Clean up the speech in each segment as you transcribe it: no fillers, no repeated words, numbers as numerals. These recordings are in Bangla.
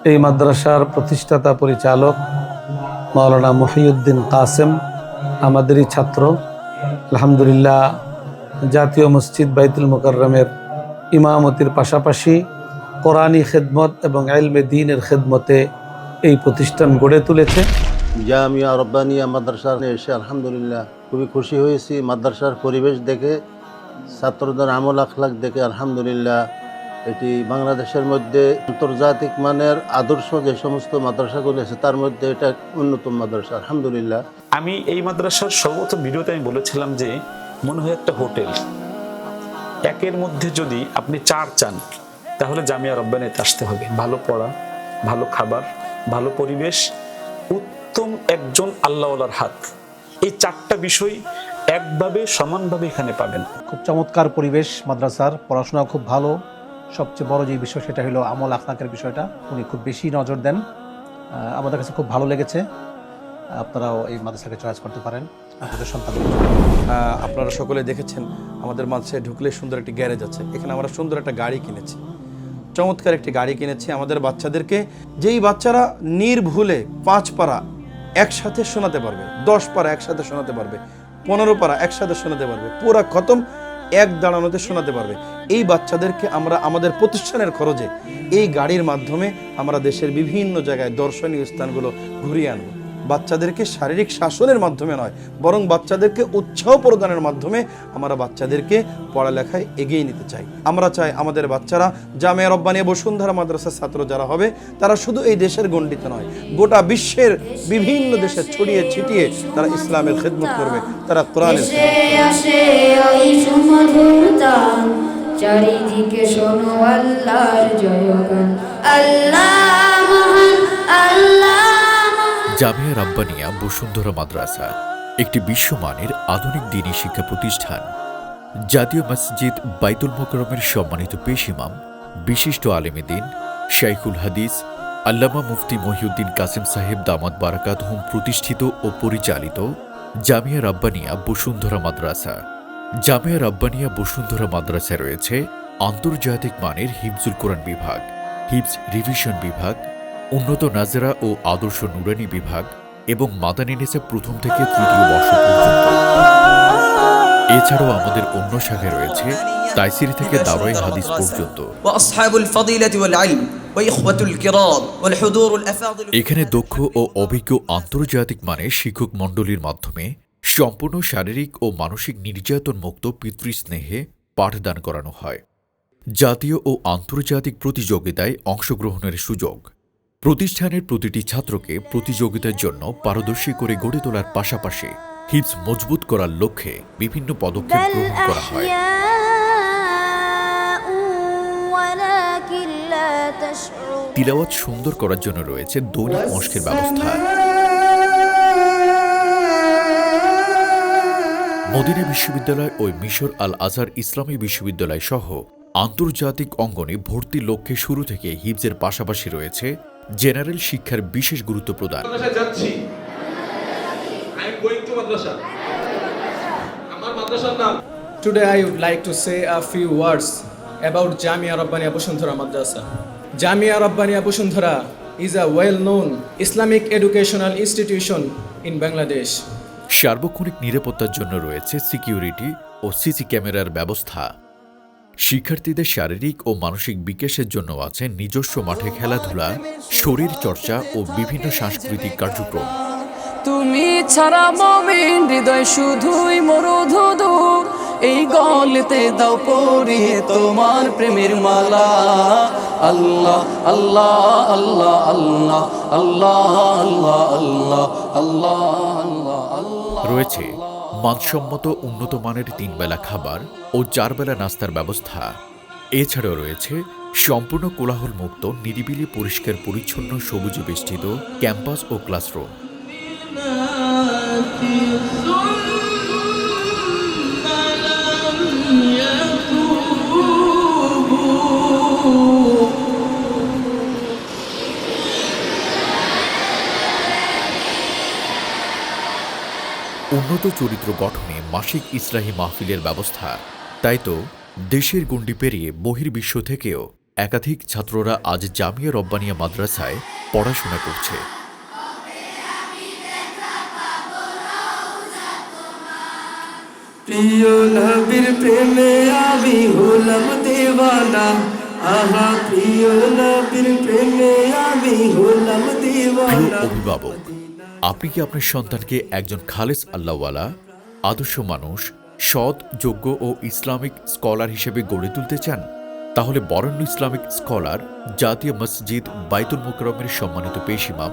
এই মাদ্রাসার প্রতিষ্ঠাতা পরিচালক মাওলানা মহিউদ্দিন কাসেম আমাদেরই ছাত্র। আলহামদুলিল্লাহ, জাতীয় মসজিদ বাইতুল মুকাররমের ইমামতির পাশাপাশি কোরআনী খেদমত এবং ইলমে দ্বীনের খেদমতে এই প্রতিষ্ঠান গড়ে তুলেছে। জামিয়া রব্বানিয়া মাদ্রাসার এসে আলহামদুলিল্লাহ খুবই খুশি হয়েছি। মাদ্রাসার পরিবেশ দেখে, ছাত্রদের আমল আখলাক দেখে আলহামদুলিল্লাহ এটি বাংলাদেশের মধ্যে আন্তর্জাতিক মানের আদর্শ যে সমস্ত মাদ্রাসাগুলি আছে তার মধ্যে এটা অন্যতম মাদ্রাসা আলহামদুলিল্লাহ। আমি এই মাদ্রাসার সর্বপ্রথম ভিডিওতে আমি বলেছিলাম যে মনে হয় একটা হোটেল, একের মধ্যে যদি আপনি 4 চান তাহলে জামিয়া রব্বানিয়াতে আসতে হবে। ভালো পড়া, ভালো খাবার, ভালো পরিবেশ, উত্তম একজন আল্লাহওয়ালার হাত, এই 4টা বিষয় একভাবে সমানভাবে এখানে পাবেন। খুব চমৎকার পরিবেশ মাদ্রাসার, পড়াশোনা খুব ভালো। সবচেয়ে বড় যে বিষয় সেটা হলো আমল আখলাকের বিষয়টা উনি খুব বেশি নজর দেন। আমাদের কাছে খুব ভালো লেগেছে। আপনারাও এই মাদ্রাসাকে চয়েস করতে পারেন আপনাদের সন্তানদের জন্য। আপনারা সকলে দেখেছেন আমাদের মাঝে ঢুকলে সুন্দর একটি গ্যারেজ আছে, এখানে আমরা সুন্দর একটা গাড়ি কিনেছি, চমৎকার একটি গাড়ি কিনেছি আমাদের বাচ্চাদেরকে। যেই বাচ্চারা নির্ভুলে 5 পারা একসাথে শোনাতে পারবে, 10 পারা একসাথে শোনাতে পারবে, 15 পারা একসাথে শোনাতে পারবে, পুরা খতম এক দাঁড়ানোতে শোনাতে পারবে, এই বাচ্চাদেরকে আমরা আমাদের প্রতিষ্ঠানের খরচে এই গাড়ির মাধ্যমে আমরা দেশের বিভিন্ন জায়গায় দর্শনীয় স্থানগুলো ঘুরিয়ে আনবো। বাচ্চাদেরকে শারীরিক শাসনের মাধ্যমে নয়, বরং বাচ্চাদেরকে উৎসাহ প্রদানের মাধ্যমে আমরা বাচ্চাদেরকে পড়ালেখায় এগিয়ে নিতে চাই। আমরা চাই আমাদের বাচ্চারা জামিয়া রব্বানিয়া বসুন্ধরা মাদ্রাসার ছাত্র যারা হবে তারা শুধু এই দেশের গণ্ডিত নয়, গোটা বিশ্বের বিভিন্ন দেশে ছড়িয়ে ছিটিয়ে তারা ইসলামের খেদমত করবে, তারা কোরআনের চারিদিকে শোনো আল্লাহর জয়গান, আল্লাহ মহান, আল্লাহ। জামিয়া রব্বানিয়া বসুন্ধরা মাদ্রাসা একটি বিশ্বমানের আধুনিক দ্বীনী শিক্ষা প্রতিষ্ঠান। জাতীয় মসজিদ বাইতুল মুকাররমের সম্মানিত পেশ ইমাম, বিশিষ্ট আলেমে দ্বীন, শাইখুল হাদিস আল্লামা মুফতি মহিউদ্দিন কাসেম সাহেব দামাত বারাকাতুহুম প্রতিষ্ঠিত ও পরিচালিত জামিয়া রব্বানিয়া বসুন্ধরা মাদ্রাসা। জামিয়া রব্বানিয়া বসুন্ধরা মাদ্রাসায় রয়েছে আন্তর্জাতিক মানের হিফজুল কোরআন বিভাগ, হিফজ রিভিশন বিভাগ, উন্নত নাজরা ও আদর্শ নুরানি বিভাগ এবং মাদানী নিসা প্রথম থেকে 3য় বর্ষ পর্যন্ত। এছাড়াও আমাদের অন্য শাখায় রয়েছে তাইসির থেকে দাওরায়ে হাদিস পর্যন্ত। এখানে দক্ষ ও অভিজ্ঞ আন্তর্জাতিক মানের শিক্ষক মণ্ডলীর মাধ্যমে সম্পূর্ণ শারীরিক ও মানসিক নির্যাতন মুক্ত পিতৃস্নেহে পাঠদান করানো হয়। জাতীয় ও আন্তর্জাতিক প্রতিযোগিতায় অংশগ্রহণের সুযোগ। প্রতিষ্ঠানের প্রতিটি ছাত্রকে প্রতিযোগিতার জন্য পারদর্শী করে গড়ে তোলার পাশাপাশি হিফজ মজবুত করার লক্ষ্যে বিভিন্ন পদক্ষেপ গ্রহণ করা হয়। তিলাওয়াত সুন্দর করার জন্য রয়েছে দৈনিক মশকের ব্যবস্থা। মদিনা বিশ্ববিদ্যালয় ও মিশর আল আজহার ইসলামী বিশ্ববিদ্যালয় সহ আন্তর্জাতিক অঙ্গনে ভর্তির লক্ষ্যে শুরু থেকে হিফজের পাশাপাশি রয়েছে জেনারেল শিক্ষার বিশেষ গুরুত্ব প্রদান। Today I would like to say a few words about Jamia Rabbaniya Bosundhara Madrasa. Jamia Rabbaniya Bosundhara is a well-known Islamic educational institution in Bangladesh. সার্বক্ষণিক নিরাপত্তার জন্য রয়েছে সিকিউরিটি ও সিসি ক্যামেরার ব্যবস্থা। শিক্ষার্থীদের শারীরিক ও মানসিক বিকাশের জন্য আছে নিজস্ব মাঠে খেলাধুলা, শরীর চর্চা ও বিভিন্ন সাংস্কৃতিক কার্যক্রম। তুমি ছাড়া মুমিন হৃদয় শুধুই মরুধুধু, এই গলিতে দাও পরিয়ে তোমার প্রেমের মালা। আল্লাহ আল্লাহ আল্লাহ আল্লাহ আল্লাহ আল্লাহ আল্লাহ আল্লাহ আল্লাহ। রয়েছে মানসম্মত উন্নত মানের 3 বেলা খাবার ও 4 বেলা নাস্তার ব্যবস্থা। এছাড়াও রয়েছে সম্পূর্ণ কোলাহল মুক্ত, নিরিবিলি, পরিষ্কার পরিচ্ছন্ন, সবুজে বেষ্টিত ক্যাম্পাস ও ক্লাসরুম। উন্নত চরিত্র গঠনে মাসিক ইসলাহি মাহফিলের ব্যবস্থা। তাই তো দেশের গণ্ডি পেরিয়ে বহির্বিশ্ব থেকেও একাধিক ছাত্ররা আজ জামিয়া রব্বানিয়া মাদ্রাসায় পড়াশোনা করছে। প্রিয় নবীর প্রেমে আমি হলাম দেওয়ানা, আহা প্রিয় নবীর প্রেমে আমি হলাম প্রিয় দেওয়ানা। অভিভাবক, আপনি কি আপনার সন্তানকে একজন খালেস আল্লাহওয়ালা, আদর্শ মানুষ, সৎ, যোগ্য ও ইসলামিক স্কলার হিসেবে গড়ে তুলতে চান? তাহলে বরেণ্য ইসলামিক স্কলার, জাতীয় মসজিদ বাইতুল মোকাররমের সম্মানিত পেশ ইমাম,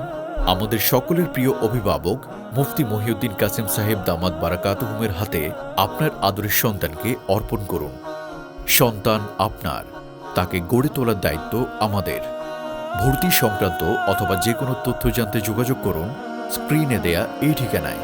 আমাদের সকলের প্রিয় অভিভাবক মুফতি মহিউদ্দিন কাসেম সাহেব দামাত বারাকাতুহুমের হাতে আপনার আদরের সন্তানকে অর্পণ করুন। সন্তান আপনার, তাকে গড়ে তোলার দায়িত্ব আমাদের। ভর্তি সংক্রান্ত অথবা যে কোনো তথ্য জানতে যোগাযোগ করুন স্ক্রিনে দেয়া এই ঠিকানায়।